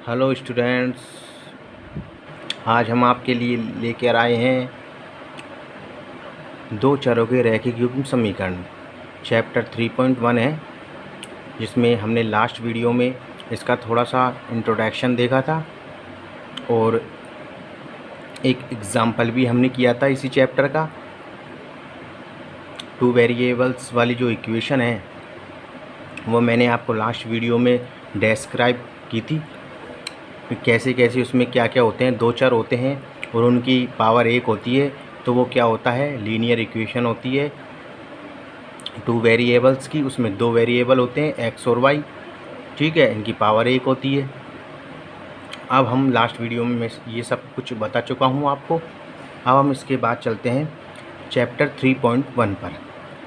Hello students, आज हम आपके लिए लेकर आए हैं दो चरों के रैखिक युग्म समीकरण। चैप्टर 3.1 है, जिसमें हमने लास्ट वीडियो में इसका थोड़ा सा इंट्रोडक्शन देखा था और एक एग्ज़ाम्पल भी हमने किया था इसी चैप्टर का। टू वेरिएबल्स वाली जो इक्वेशन है वो मैंने आपको लास्ट वीडियो में डिस्क्राइब की थी, कैसे कैसे उसमें क्या क्या होते हैं। दो चर होते हैं और उनकी पावर एक होती है, तो वो क्या होता है, लीनियर इक्वेशन होती है। टू वेरिएबल्स की, उसमें दो वेरिएबल होते हैं एक्स और वाई, ठीक है, इनकी पावर एक होती है। अब हम लास्ट वीडियो में मैं ये सब कुछ बता चुका हूँ आपको। अब हम इसके बाद चलते हैं चैप्टर 3.1 पर,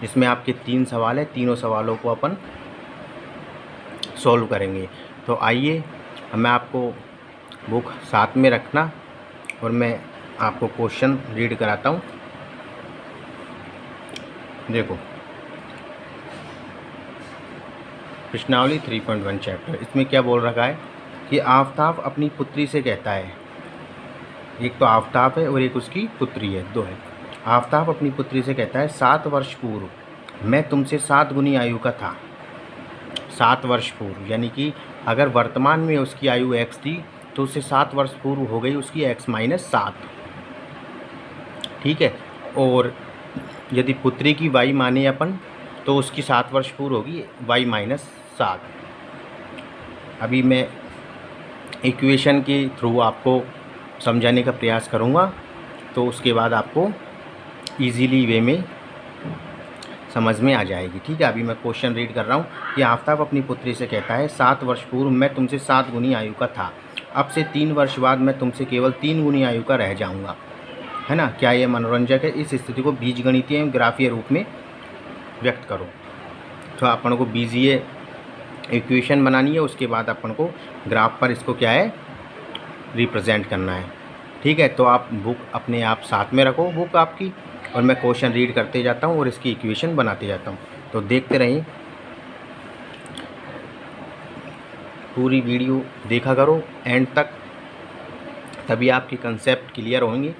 जिसमें आपके 3 सवाल है। तीनों सवालों को अपन सॉल्व करेंगे। तो आइए, मैं आपको बुक साथ में रखना और मैं आपको क्वेश्चन रीड कराता हूँ। देखो, प्रश्नावली 3.1 चैप्टर, इसमें क्या बोल रखा है कि आफताब अपनी पुत्री से कहता है। एक तो आफताब है और एक उसकी पुत्री है, दो है। आफताब अपनी पुत्री से कहता है, 7 वर्ष पूर्व मैं तुमसे 7 गुनी आयु का था। 7 वर्ष पूर्व यानी कि अगर वर्तमान में उसकी आयु x थी तो उससे 7 वर्ष पूर्व हो गई उसकी x-7, ठीक है। और यदि पुत्री की y माने अपन तो उसकी 7 वर्ष पूर्व होगी y-7। अभी मैं इक्वेशन के थ्रू आपको समझाने का प्रयास करूँगा, तो उसके बाद आपको इजीली वे में समझ में आ जाएगी, ठीक है। अभी मैं क्वेश्चन रीड कर रहा हूँ कि आफताब अपनी पुत्री से कहता है, 7 वर्ष पूर्व मैं तुमसे 7 गुनी आयु का था। अब से 3 वर्ष बाद मैं तुमसे केवल 3 गुनी आयु का रह जाऊँगा, है ना। क्या ये मनोरंजक है? इस स्थिति को बीजगणितीय एवं ग्राफीय रूप में व्यक्त करो। तो अपन को बीजीय इक्वेशन बनानी है, उसके बाद अपन को ग्राफ पर इसको क्या है, रिप्रेजेंट करना है, ठीक है। तो आप बुक अपने आप साथ में रखो, बुक आपकी, और मैं क्वेश्चन रीड करते जाता हूँ और इसकी इक्वेशन बनाते जाता हूँ। तो देखते रहिए, पूरी वीडियो देखा करो एंड तक, तभी आपके कंसेप्ट क्लियर होंगे।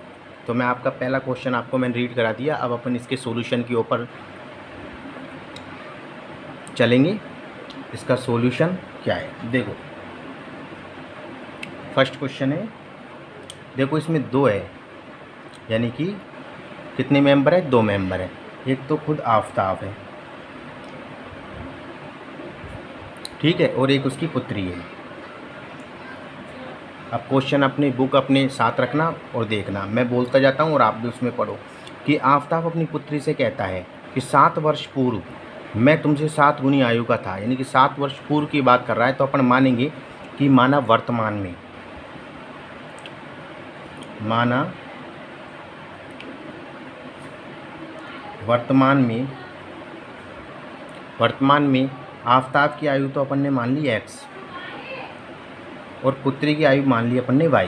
तो मैं आपका पहला क्वेश्चन आपको मैंने रीड करा दिया। अब अपन इसके सॉल्यूशन के ऊपर चलेंगे। इसका सॉल्यूशन क्या है, देखो। फर्स्ट क्वेश्चन है, देखो इसमें 2 है, यानी कि कितने मेंबर है, 2 मेंबर है। एक तो खुद आफताब है, ठीक है, और एक उसकी पुत्री है। अब क्वेश्चन अपनी बुक अपने साथ रखना और देखना, मैं बोलता जाता हूँ और आप भी उसमें पढ़ो। कि आफताब अपनी पुत्री से कहता है कि 7 वर्ष पूर्व मैं तुमसे 7 गुनी आयु का था, यानी कि 7 वर्ष पूर्व की बात कर रहा है। तो अपन मानेंगे कि माना वर्तमान में, वर्तमान में आफताब की आयु तो अपन ने मान ली x और पुत्री की आयु मान ली अपन ने y।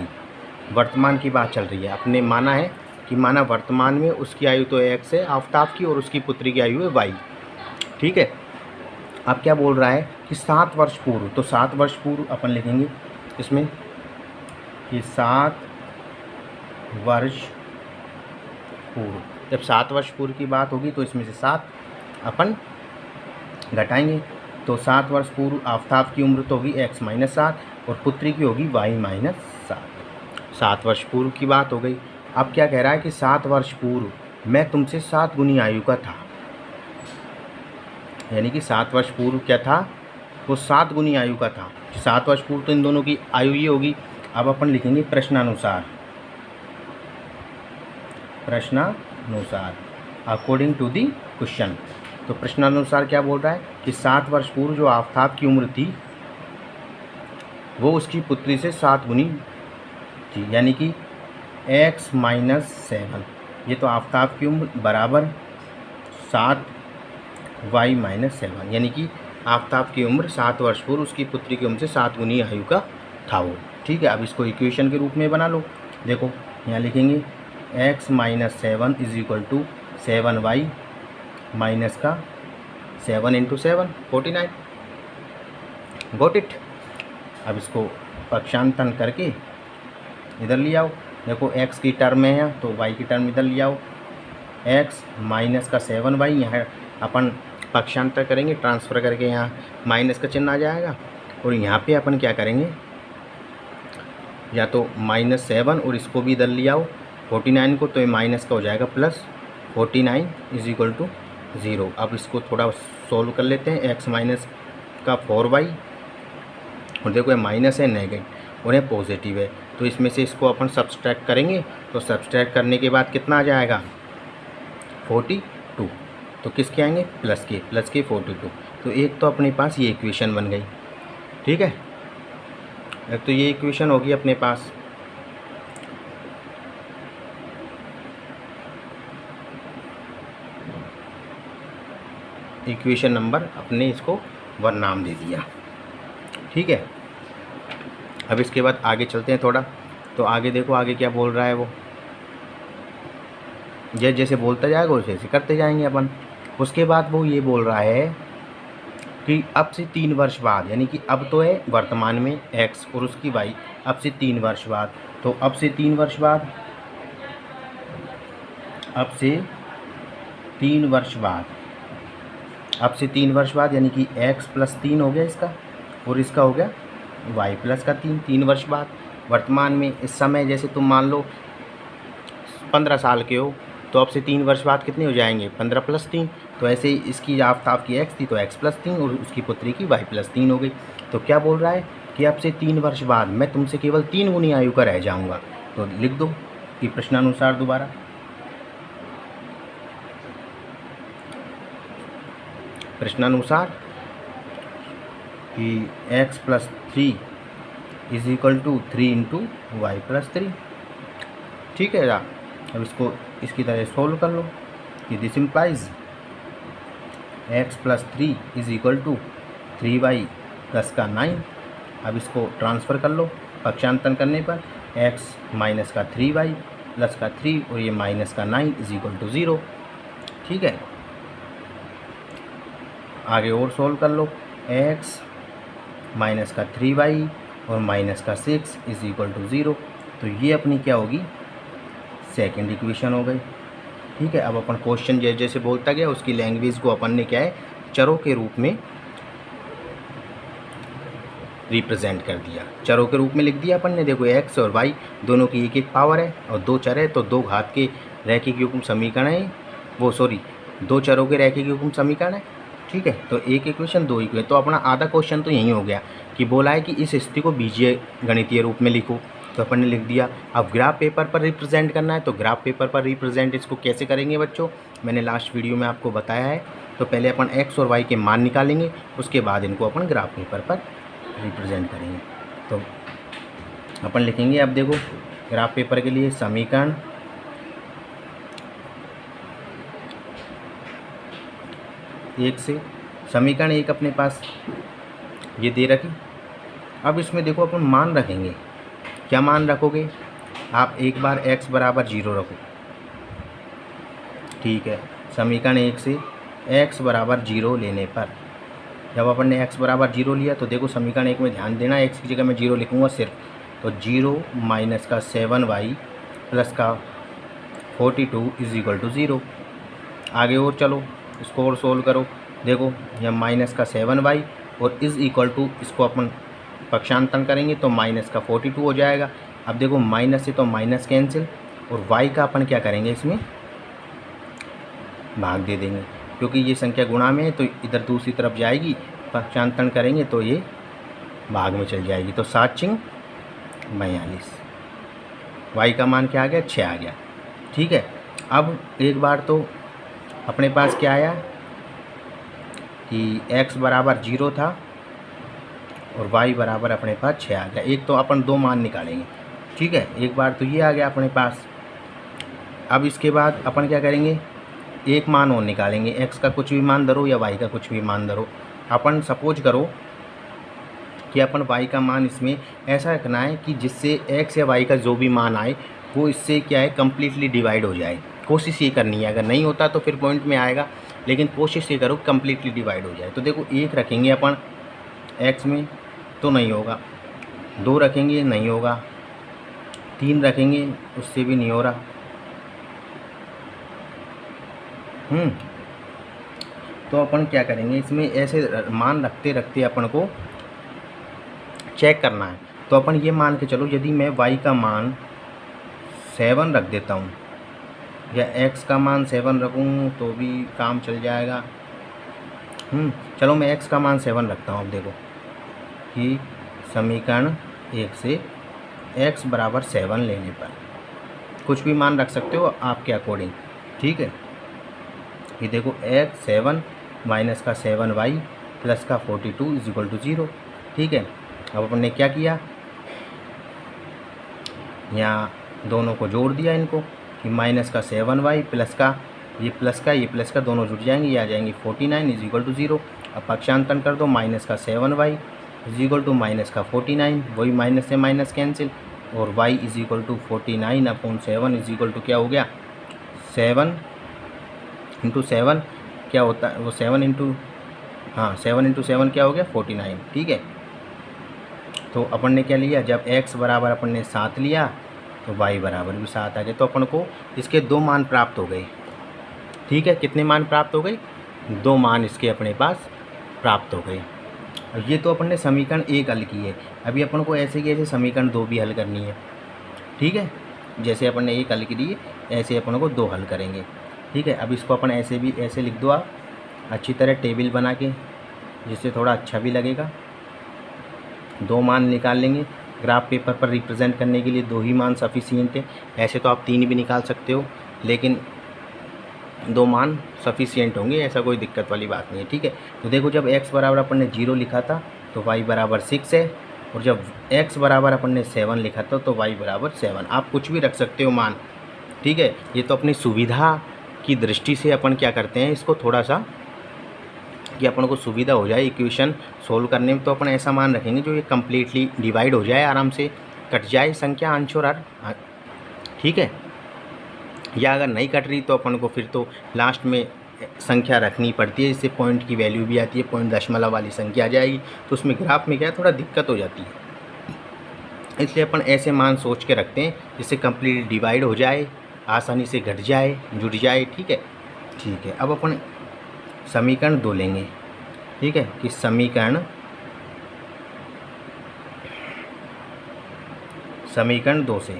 वर्तमान की बात चल रही है, अपने माना है कि माना वर्तमान में उसकी आयु तो x है आफताब की, और उसकी पुत्री की आयु है y, ठीक है। अब क्या बोल रहा है कि 7 वर्ष पूर्व, तो 7 वर्ष पूर्व अपन लिखेंगे इसमें कि 7 वर्ष पूर्व। जब 7 वर्ष पूर्व की बात होगी तो इसमें से 7 अपन घटाएंगे, तो 7 वर्ष पूर्व आफताब की उम्र तो होगी x-7 और पुत्री की होगी y-7। 7 वर्ष पूर्व की बात हो गई। अब क्या कह रहा है कि 7 वर्ष पूर्व मैं तुमसे 7 गुनी आयु का था, यानी कि 7 वर्ष पूर्व क्या था, वो 7 गुनी आयु का था। 7 वर्ष पूर्व तो इन दोनों की आयु ये होगी। अब अपन लिखेंगे प्रश्नानुसार, अकॉर्डिंग टू दी क्वेश्चन। तो प्रश्नानुसार क्या बोल रहा है कि 7 वर्ष पूर्व जो आफताब की उम्र थी वो उसकी पुत्री से 7 गुनी थी, यानी कि x-7, ये तो आफताब की उम्र बराबर 7 y-7, यानी कि आफताब की उम्र 7 वर्ष पूर्व उसकी पुत्री की उम्र से 7 गुनी आयु का था वो, ठीक है। अब इसको इक्वेशन के रूप में बना लो। देखो यहाँ लिखेंगे x-7 is equal to 7y minus का 7 × 7 49, गॉट इट। अब इसको पक्षांतरण करके इधर ले आओ। देखो x की टर्म है यहाँ, तो y की टर्म इधर ले आओ। x माइनस का 7y यहाँ अपन पक्षांतर करेंगे, ट्रांसफ़र करके यहाँ माइनस का चिन्ह आ जाएगा। और यहाँ पे अपन क्या करेंगे, या तो -7 और इसको भी इधर ले आओ 49 को, तो ये माइनस का हो जाएगा +49 = 0। अब इसको थोड़ा सोल्व कर लेते हैं। x माइनस का 4y, और देखो ये माइनस है नेगेटिव और ये पॉजिटिव है, तो इसमें से इसको अपन सब्सट्रैक्ट करेंगे। तो सब्सट्रैक्ट करने के बाद कितना आ जाएगा 42। तो किसके आएंगे प्लस के 42। तो एक तो अपने पास ये इक्वेशन बन गई। ठीक है, एक तो ये इक्वेशन होगी अपने पास। इक्वेशन नंबर अपने इसको 1 नाम दे दिया। ठीक है, अब इसके बाद आगे चलते हैं थोड़ा। तो आगे देखो आगे क्या बोल रहा है वो, जैसे बोलता जाएगा वैसे करते जाएंगे अपन। उसके बाद वो ये बोल रहा है कि अब से 3 वर्ष बाद, यानी कि अब तो है वर्तमान में x और उसकी y, अब से 3 वर्ष बाद। तो अब से 3 वर्ष बाद, अब से 3 वर्ष बाद, अब से 3 वर्ष बाद यानी कि x + 3 हो गया इसका, और इसका हो गया y + का 3 वर्ष बाद। वर्तमान में इस समय जैसे तुम मान लो 15 साल के हो, तो अब से 3 वर्ष बाद कितने हो जाएंगे 15 + 3। तो ऐसे ही इसकी आफ्ताब की x थी तो x + 3 और उसकी पुत्री की y + 3 हो गई। तो क्या बोल रहा है कि अब से 3 वर्ष बाद मैं तुमसे केवल 3 गुनी आयु का रह जाऊंगा। तो लिख दो कि प्रश्नानुसार दोबारा, प्रश्नानुसार कि x + 3 = 3 × y + 3। ठीक है, अब इसको इसकी तरह सोल्व कर लो कि दिस इम्प्लाइज x + 3 = 3y + 9। अब इसको ट्रांसफ़र कर लो पक्षांतरण करने पर, x माइनस का 3y + का 3 और ये माइनस का 9 = 0। ठीक है, आगे और सोल्व कर लो, x माइनस का 3y और माइनस का 6 = 0। तो ये अपनी क्या होगी सेकेंड इक्वेशन हो गई। ठीक है, अब अपन क्वेश्चन जैसे बोलता गया उसकी लैंग्वेज को अपन ने क्या है चरों के रूप में रिप्रेजेंट कर दिया, चरों के रूप में लिख दिया अपन ने। देखो x और y दोनों की एक पावर है और 2 चर है, तो 2 घात के रैखिक युग्म समीकरण है वो, सॉरी 2 चरों के रैखिक युग्म समीकरण है। ठीक है, तो एक इक्वेशन 2 इक्वेशन। तो अपना आधा क्वेश्चन तो यही हो गया कि बोला है कि इस स्थिति को बीजीय गणितीय रूप में लिखो, तो अपन ने लिख दिया। अब ग्राफ पेपर पर रिप्रेजेंट करना है, तो ग्राफ पेपर पर रिप्रेजेंट इसको कैसे करेंगे बच्चों, मैंने लास्ट वीडियो में आपको बताया है। तो पहले अपन x और y के मान निकालेंगे, उसके बाद इनको अपन ग्राफ पेपर पर रिप्रेजेंट करेंगे। तो अपन लिखेंगे, अब देखो ग्राफ पेपर के लिए समीकरण एक से, समीकरण 1 अपने पास ये दे रखी। अब इसमें देखो अपन मान रखेंगे, क्या मान रखोगे आप, एक बार x = 0 रखो। ठीक है, समीकरण 1 से x = 0 लेने पर, जब अपन ने x = 0 लिया तो देखो समीकरण 1 में ध्यान देना, x की जगह मैं 0 लिखूँगा सिर्फ। तो 0 माइनस का 7y प्लस का 42 = 0। आगे और चलो, इसको और सोल्व करो। देखो यह माइनस का 7y और = इसको अपन पक्षांतरण करेंगे तो माइनस का 42 हो जाएगा। अब देखो माइनस से तो माइनस कैंसिल, और y का अपन क्या करेंगे इसमें भाग दे देंगे, क्योंकि ये संख्या गुणा में है तो इधर दूसरी तरफ जाएगी, पक्षांतरण करेंगे तो ये भाग में चल जाएगी। तो 7×4 = 42, y का मान क्या आ गया 6 आ गया। ठीक है, अब एक बार तो अपने पास क्या आया कि x = 0 था और y = अपने पास 6 आ गया। एक तो अपन 2 मान निकालेंगे। ठीक है, एक बार तो ये आ गया अपने पास। अब इसके बाद अपन क्या करेंगे, एक मान और निकालेंगे, x का कुछ भी मान धरो या y का कुछ भी मान धरो। अपन सपोज करो कि अपन y का मान इसमें ऐसा रखना है कि जिससे x या y का जो भी मान आए वो इससे क्या है कम्प्लीटली डिवाइड हो जाए। कोशिश ये करनी है, अगर नहीं होता तो फिर पॉइंट में आएगा, लेकिन कोशिश ये करो कम्प्लीटली डिवाइड हो जाए। तो देखो 1 रखेंगे अपन x में तो नहीं होगा, 2 रखेंगे नहीं होगा, 3 रखेंगे उससे भी नहीं हो रहा। तो अपन क्या करेंगे, इसमें ऐसे मान रखते रखते अपन को चेक करना है। तो अपन ये मान के चलो, यदि मैं y का मान 7 रख देता हूँ या x का मान 7 रखूँ तो भी काम चल जाएगा। चलो मैं x का मान 7 रखता हूँ। अब देखो कि समीकरण 1 से x बराबर 7 लेने पर कुछ भी मान रख सकते हो आपके अकॉर्डिंग, ठीक है। ये देखो x 7 माइनस का 7y प्लस का 42 इज इक्वल टू 0, ठीक है। अब अपन ने क्या किया, यहाँ दोनों को जोड़ दिया इनको कि माइनस का 7y प्लस का दोनों जुड़ जाएंगे, ये आ जाएंगे 49 इज इक्वल टू 0। अब पक्षांतरण कर दो, माइनस का 7y is equal to minus का 49, वही माइनस से माइनस कैंसिल, और y is equal to 49 upon 7 is equal to क्या हो गया, 7 इंटू 7 क्या होता है वो 7 इंटू 7 क्या हो गया 49, ठीक है। तो अपन ने क्या लिया, जब x बराबर अपन ने 7 लिया तो y बराबर भी 7 आ गए। तो अपन को इसके 2 मान प्राप्त हो गए, ठीक है। कितने मान प्राप्त हो गए, 2 मान इसके अपने पास प्राप्त हो गए। और ये तो अपन ने समीकरण 1 हल की है। अभी अपन को ऐसे की ऐसे समीकरण 2 भी हल करनी है, ठीक है। जैसे अपन ने 1 हल की दी ऐसे अपन को 2 हल करेंगे, ठीक है। अब इसको अपन ऐसे भी ऐसे लिख दो आप अच्छी तरह टेबल बना के, जिससे थोड़ा अच्छा भी लगेगा। 2 मान निकाल लेंगे, ग्राफ पेपर पर रिप्रेजेंट करने के लिए 2 ही मान सफिशिएंट है। ऐसे तो आप 3 भी निकाल सकते हो, लेकिन 2 मान सफिशिएंट होंगे, ऐसा कोई दिक्कत वाली बात नहीं है, ठीक है। तो देखो जब x बराबर अपन ने 0 लिखा था तो y बराबर 6 है, और जब x बराबर अपन ने 7 लिखा था तो y बराबर 7। आप कुछ भी रख सकते हो मान, ठीक है। ये तो अपनी सुविधा की दृष्टि से अपन क्या करते हैं, इसको थोड़ा सा कि अपन को सुविधा हो जाए इक्वेशन सोल्व करने में, तो अपन ऐसा मान रखेंगे जो ये कम्प्लीटली डिवाइड हो जाए, आराम से कट जाए संख्या अंश और हर, ठीक है। या अगर नहीं कट रही तो अपन को फिर तो लास्ट में संख्या रखनी पड़ती है, इससे पॉइंट की वैल्यू भी आती है, पॉइंट दशमलव वाली संख्या आ जाएगी, तो उसमें ग्राफ में क्या है थोड़ा दिक्कत हो जाती है। इसलिए अपन ऐसे मान सोच के रखते हैं जिससे कम्प्लीटली डिवाइड हो जाए, आसानी से घट जाए, जुड़ जाए, ठीक है। ठीक है, अब अपन समीकरण 2 लेंगे, ठीक है, कि समीकरण 2 से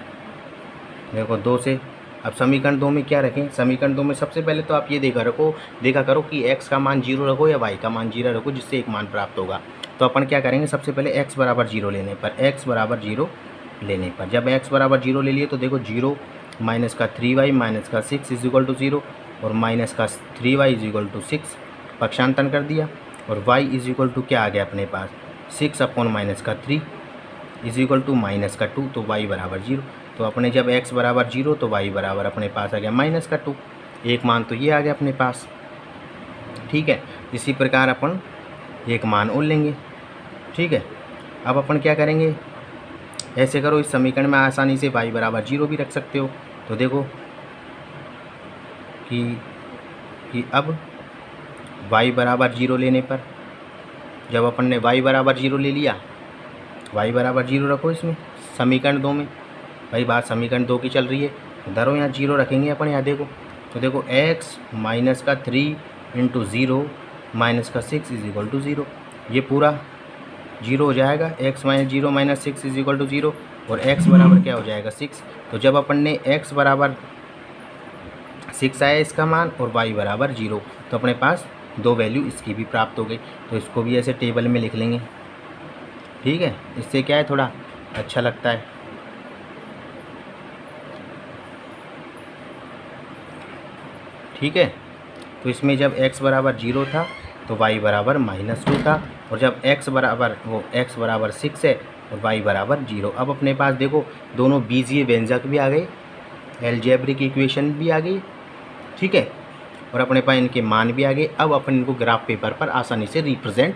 देखो 2 से अब समीकरण 2 में क्या रखें, समीकरण 2 में सबसे पहले तो आप ये देखा करो कि x का मान 0 रखो या y का मान 0 रखो, जिससे एक मान प्राप्त होगा। तो अपन क्या करेंगे, सबसे पहले x बराबर 0 लेने पर, जब x बराबर 0 ले लिए तो देखो 0 माइनस का 3y माइनस का 6 इज इक्वल टू 0 और माइनस का 3y इज इक्वल टू 6, पक्षांतरण कर दिया, और y इज इक्वल टू क्या आ गया अपने पास 6 अपॉन माइनस का 3 इज इक्वल टू माइनस का 2, तो y बराबर 0। तो अपने जब x बराबर 0 तो y बराबर अपने पास आ गया माइनस का 2, एक मान तो ये आ गया अपने पास, ठीक है। इसी प्रकार अपन एक मान और लेंगे, ठीक है। अब अपन क्या करेंगे, ऐसे करो, इस समीकरण में आसानी से y बराबर 0 भी रख सकते हो। तो देखो कि अब y बराबर 0 लेने पर, जब अपन ने y बराबर 0 ले लिया, y बराबर 0 रखो इसमें समीकरण 2 में, भाई बात समीकरण 2 की चल रही है, धरो यहाँ 0 रखेंगे अपन, यहाँ देखो तो देखो x माइनस का 3 इंटू 0 माइनस का 6 इज इक्वल टू 0, ये पूरा 0 हो जाएगा, x minus 0 minus 6 is equal to 0, और x बराबर क्या हो जाएगा 6। तो जब अपन ने x बराबर 6 आया इसका मान और y बराबर 0, तो अपने पास 2 वैल्यू इसकी भी प्राप्त हो गई। तो इसको भी ऐसे टेबल में लिख लेंगे, ठीक है, इससे क्या है थोड़ा अच्छा लगता है। ठीक है, तो इसमें जब x बराबर 0 था तो y बराबर -2 था, और जब x बराबर 6 है और y बराबर 0। अब अपने पास देखो दोनों बीजीय व्यंजक भी आ गए, एलजेब्रिक इक्वेशन भी आ गई, ठीक है, और अपने पास इनके मान भी आ गए। अब अपन इनको ग्राफ पेपर पर आसानी से रिप्रेजेंट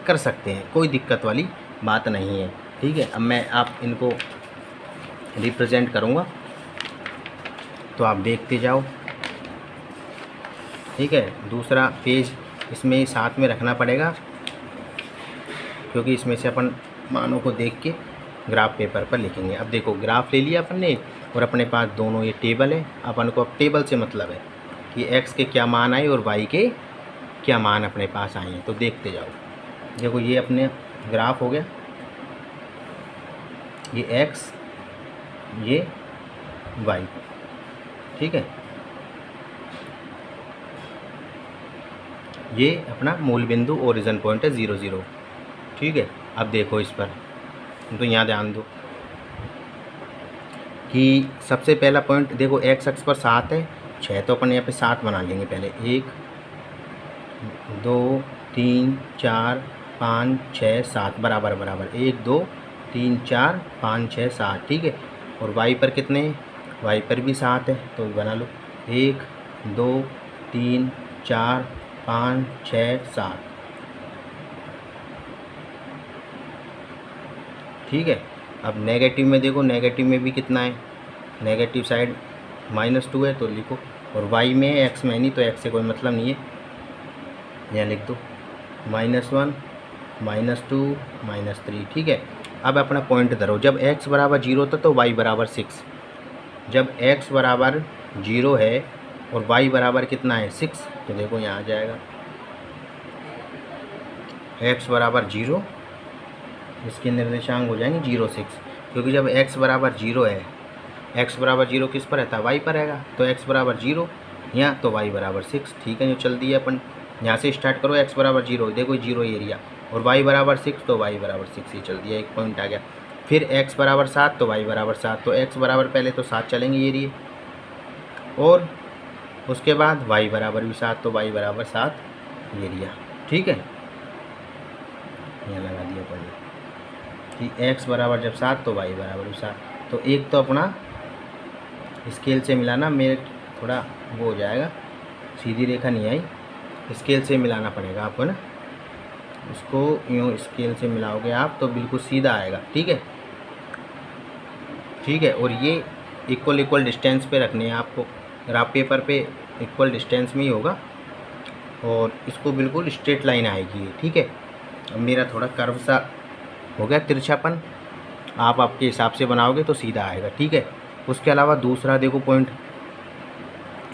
कर सकते हैं, कोई दिक्कत वाली बात नहीं है, ठीक है। अब मैं आप इनको रिप्रेजेंट करूँगा तो आप देखते जाओ, ठीक है। दूसरा पेज इसमें साथ में रखना पड़ेगा, क्योंकि इसमें से अपन मानों को देख के ग्राफ पेपर पर लिखेंगे। अब देखो ग्राफ ले लिया अपन ने और अपने पास दोनों ये टेबल है। अपन को अब टेबल से मतलब है कि x के क्या मान आए और y के क्या मान अपने पास आए हैं, तो देखते जाओ। देखो ये अपने ग्राफ हो गया, ये x ये y, ठीक है। ये अपना मूल बिंदु ओरिजिन पॉइंट है 0 0, ठीक है। अब देखो इस पर तो यहाँ ध्यान दो कि सबसे पहला पॉइंट देखो x अक्ष पर 7 है 6, तो अपन यहाँ पे 7 बना लेंगे पहले। 1 2 3 4 5 6 7 बराबर बराबर 1 2 3 4 5 6 7, ठीक है। और y पर कितने हैं, y पर भी 7 है तो बना लो 1 2 3 4 5 6 7, ठीक है। अब नेगेटिव में देखो, नेगेटिव में भी कितना है, नेगेटिव साइड -2 है तो लिखो, और y में है x में नहीं तो x से कोई मतलब नहीं है, यहाँ लिख दो -1 -2 -3, ठीक है। अब अपना पॉइंट धरो, जब x बराबर 0 था तो y बराबर 6, जब x बराबर 0 है और y बराबर कितना है 6, तो देखो यहाँ आ जाएगा x बराबर 0, इसके निर्देशांक हो जाएंगे 0 6, क्योंकि जब x बराबर 0 है, x बराबर 0 किस पर रहता है, y पर रहेगा, तो x बराबर 0 यहाँ तो y बराबर 6, ठीक है। जो चल दिया अपन यहाँ से स्टार्ट करो, x बराबर 0 देखो 0 एरिया और y बराबर 6 तो y बराबर 6 ही चल दिया, एक पॉइंट आ गया। फिर x बराबर 7 तो y बराबर 7, तो x बराबर पहले तो 7 चलेंगे एरिए, और उसके बाद y बराबर भी 7 तो y बराबर 7 एरिया, ठीक है। यहाँ लगा दिया पहले कि x बराबर जब 7 तो y बराबर भी 7, तो एक तो अपना स्केल से मिलाना, मेरे थोड़ा वो हो जाएगा, सीधी रेखा नहीं आई, स्केल से मिलाना पड़ेगा आपको ना, इसको यूँ स्केल से मिलाओगे आप तो बिल्कुल सीधा आएगा, ठीक है, ठीक है। और ये इक्वल डिस्टेंस पे रखने हैं आपको, ग्राफ पेपर पे इक्वल डिस्टेंस में ही होगा और इसको बिल्कुल स्ट्रेट लाइन आएगी, ठीक है। अब मेरा थोड़ा कर्व सा हो गया, तिरछापन आप आपके हिसाब से बनाओगे तो सीधा आएगा, ठीक है। उसके अलावा दूसरा देखो पॉइंट,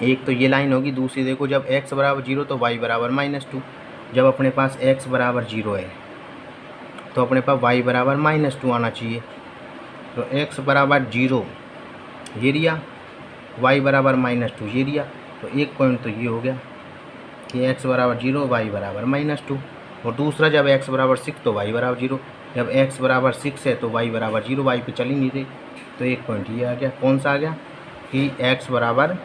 एक तो ये लाइन होगी, दूसरी देखो जब x बराबर 0 तो y बराबर -2, जब अपने पास x बराबर 0 है तो अपने पास y बराबर -2 आना चाहिए, तो x बराबर 0 ये रिया, y बराबर -2 ये रिया, तो एक पॉइंट तो ये हो गया कि x बराबर 0 y बराबर -2, और दूसरा जब x बराबर 6 तो y बराबर 0, जब x बराबर 6 है तो y बराबर 0, y पे चल ही नहीं रही, तो एक पॉइंट ये आ गया। कौन सा आ गया कि x बराबर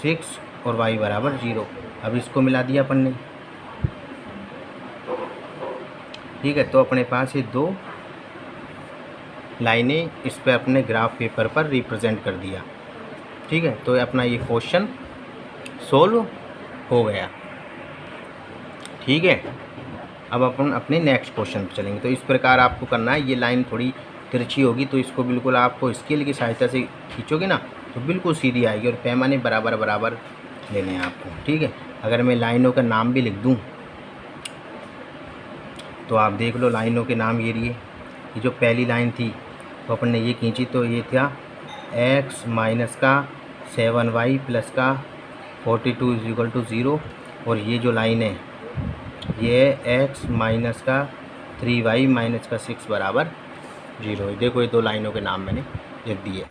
6 और y बराबर 0। अब इसको मिला दिया अपन ने, ठीक है। तो अपने पास ये दो लाइनें इस पर अपने ग्राफ पेपर पर रिप्रेजेंट कर दिया, ठीक है। तो अपना ये क्वेश्चन सोल्व हो गया, ठीक है। अब अपन अपने नेक्स्ट क्वेश्चन पर चलेंगे। तो इस प्रकार आपको करना है, ये लाइन थोड़ी तिरछी होगी तो इसको बिल्कुल आपको स्केल की सहायता से खींचोगे ना तो बिल्कुल सीधी आएगी, और पैमाने बराबर बराबर लेने हैं आपको, ठीक है। अगर मैं लाइनों का नाम भी लिख दूं तो आप देख लो, लाइनों के नाम ये जो पहली लाइन थी तो अपन ने ये खींची तो ये था x माइनस का 7y प्लस का 42 = 0, और ये जो लाइन है ये x माइनस का 3y माइनस का 6 बराबर 0 है। देखो ये दो लाइनों के नाम मैंने लिख दिए।